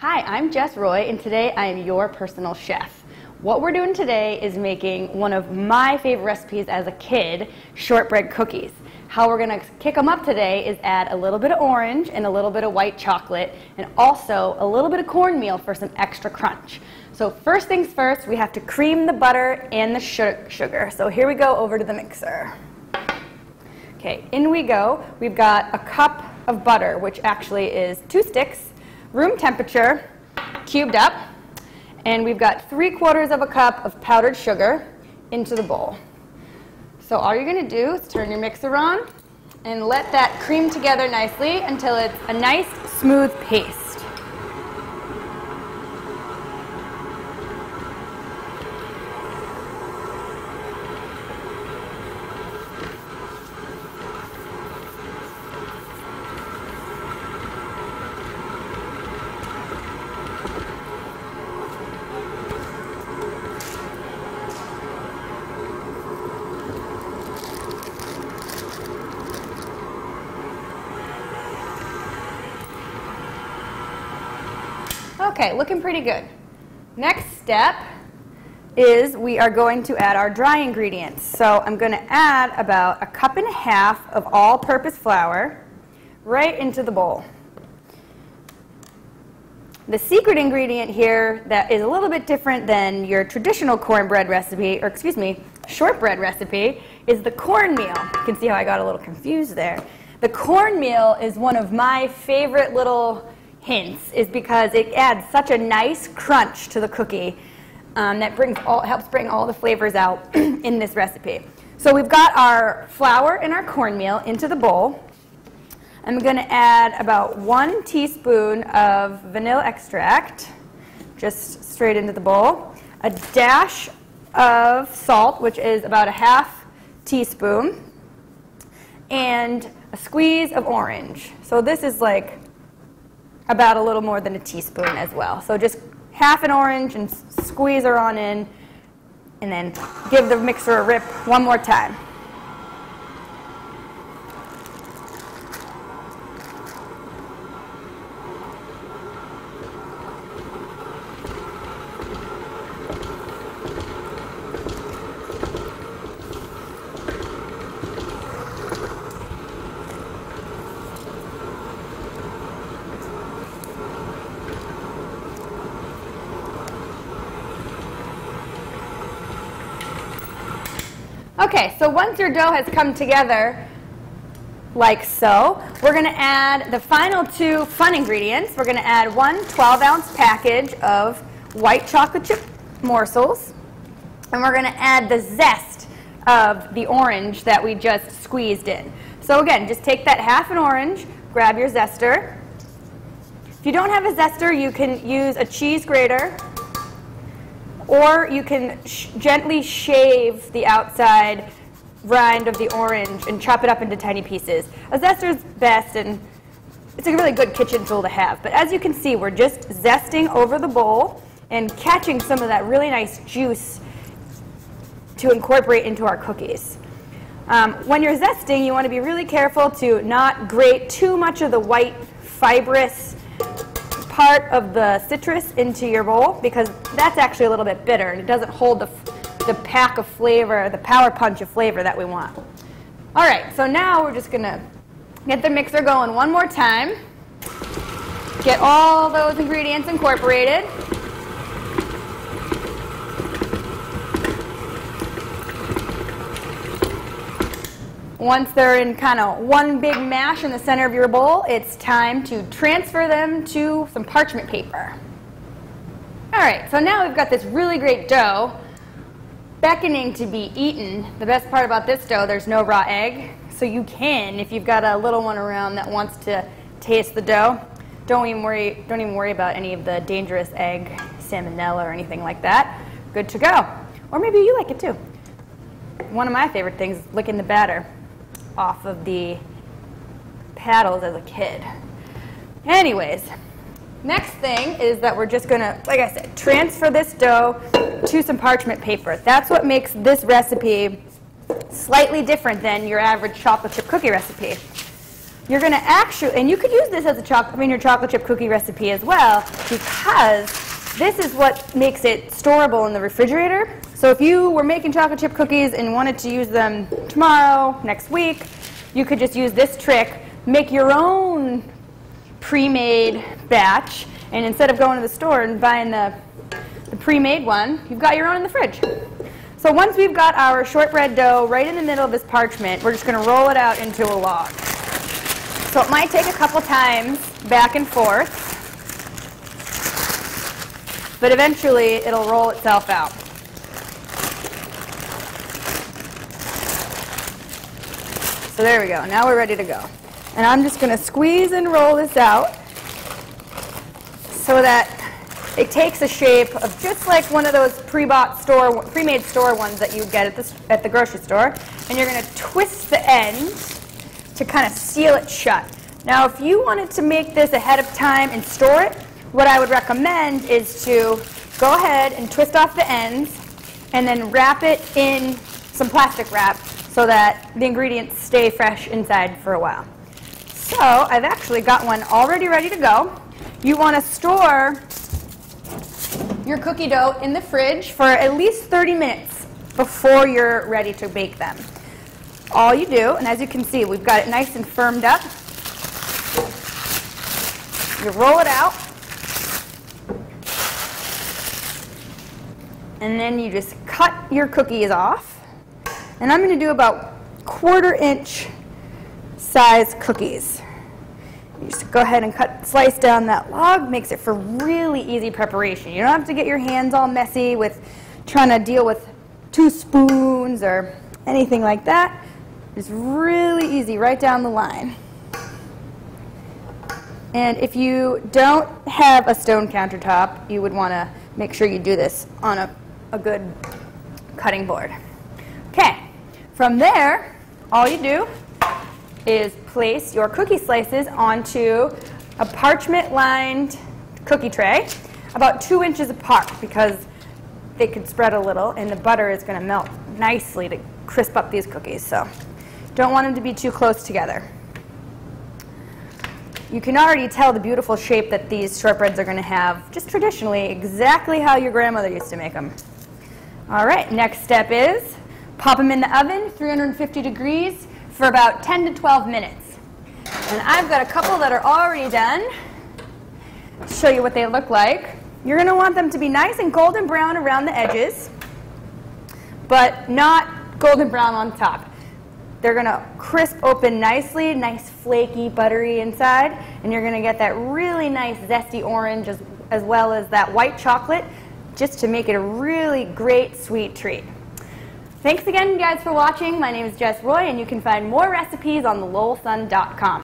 Hi, I'm Jess Roy, and today I am your personal chef. What we're doing today is making one of my favorite recipes as a kid, shortbread cookies. How we're going to kick them up today is add a little bit of orange and a little bit of white chocolate, and also a little bit of cornmeal for some extra crunch. So first things first, we have to cream the butter and the sugar. So here we go over to the mixer. Okay, in we go. We've got a cup of butter, which actually is 2 sticks, room temperature, cubed up, and we've got 3/4 of a cup of powdered sugar into the bowl. So all you're going to do is turn your mixer on and let that cream together nicely until it's a nice smooth paste. Okay, looking pretty good. Next step is we are going to add our dry ingredients. So I'm going to add about 1.5 cups of all-purpose flour right into the bowl. The secret ingredient here that is a little bit different than your traditional cornbread recipe, or excuse me, shortbread recipe, is the cornmeal. You can see how I got a little confused there. The cornmeal is one of my favorite little hints, is because it adds such a nice crunch to the cookie that helps bring all the flavors out in this recipe. So we've got our flour and our cornmeal into the bowl. I'm going to add about 1 teaspoon of vanilla extract, just straight into the bowl. A dash of salt, which is about 1/2 teaspoon, and a squeeze of orange. So this is like about a little more than a teaspoon as well. So just 1/2 an orange and squeeze her on in, and then give the mixer a rip one more time. Okay, so once your dough has come together like so, we're going to add the final 2 fun ingredients. We're going to add 1 12-ounce package of white chocolate chip morsels, and we're going to add the zest of the orange that we just squeezed in. So again, just take that 1/2 an orange, grab your zester. If you don't have a zester, you can use a cheese grater, or you can gently shave the outside rind of the orange and chop it up into tiny pieces. A zester is best, and it's a really good kitchen tool to have. But as you can see, we're just zesting over the bowl and catching some of that really nice juice to incorporate into our cookies. When you're zesting, you want to be really careful to not grate too much of the white, fibrous part of the citrus into your bowl, because that's actually a little bit bitter and it doesn't hold the pack of flavor, the power punch of flavor that we want. All right, so now we're just going to get the mixer going one more time. Get all those ingredients incorporated. Once they're in kind of one big mash in the center of your bowl, it's time to transfer them to some parchment paper. All right, so now we've got this really great dough beckoning to be eaten. The best part about this dough, there's no raw egg, so you can, if you've got a little one around that wants to taste the dough, don't even worry about any of the dangerous egg, salmonella, or anything like that. Good to go. Or maybe you like it too. One of my favorite things is licking the batter off of the paddles as a kid. Anyways, next thing is that we're just going to, like I said, transfer this dough to some parchment paper. That's what makes this recipe slightly different than your average chocolate chip cookie recipe. you're going to actually, and you could use this as a your chocolate chip cookie recipe as well, because this is what makes it storable in the refrigerator. So if you were making chocolate chip cookies and wanted to use them tomorrow, next week, you could just use this trick, make your own pre-made batch, and instead of going to the store and buying the pre-made one, you've got your own in the fridge. So once we've got our shortbread dough right in the middle of this parchment, we're just going to roll it out into a log. So it might take a couple times back and forth, but eventually it'll roll itself out. So there we go. Now we're ready to go. And I'm just going to squeeze and roll this out so that it takes a shape of just like one of those pre-made store ones that you get at the grocery store. And you're going to twist the end to kind of seal it shut. Now, if you wanted to make this ahead of time and store it, what I would recommend is to go ahead and twist off the ends and then wrap it in some plastic wrap so that the ingredients stay fresh inside for a while. So I've actually got one already ready to go. You want to store your cookie dough in the fridge for at least 30 minutes before you're ready to bake them. All you do, and as you can see, we've got it nice and firmed up. You roll it out, and then you just cut your cookies off. And I'm going to do about 1/4 inch size cookies. You just go ahead and slice down that log. Makes it for really easy preparation. You don't have to get your hands all messy with trying to deal with 2 spoons or anything like that. It's really easy right down the line. And if you don't have a stone countertop, you would want to make sure you do this on a good cutting board. Okay, from there, all you do is place your cookie slices onto a parchment-lined cookie tray, about 2 inches apart, because they could spread a little, and the butter is going to melt nicely to crisp up these cookies. So don't want them to be too close together. You can already tell the beautiful shape that these shortbreads are going to have, just traditionally, exactly how your grandmother used to make them. All right, next step is pop them in the oven, 350 degrees, for about 10 to 12 minutes. And I've got a couple that are already done. I'll show you what they look like. You're going to want them to be nice and golden brown around the edges, but not golden brown on top. They're going to crisp open nicely, nice flaky, buttery inside, and you're going to get that really nice zesty orange as well as that white chocolate, just to make it a really great sweet treat. Thanks again, guys, for watching. My name is Jess Roy, and you can find more recipes on thelowellsun.com.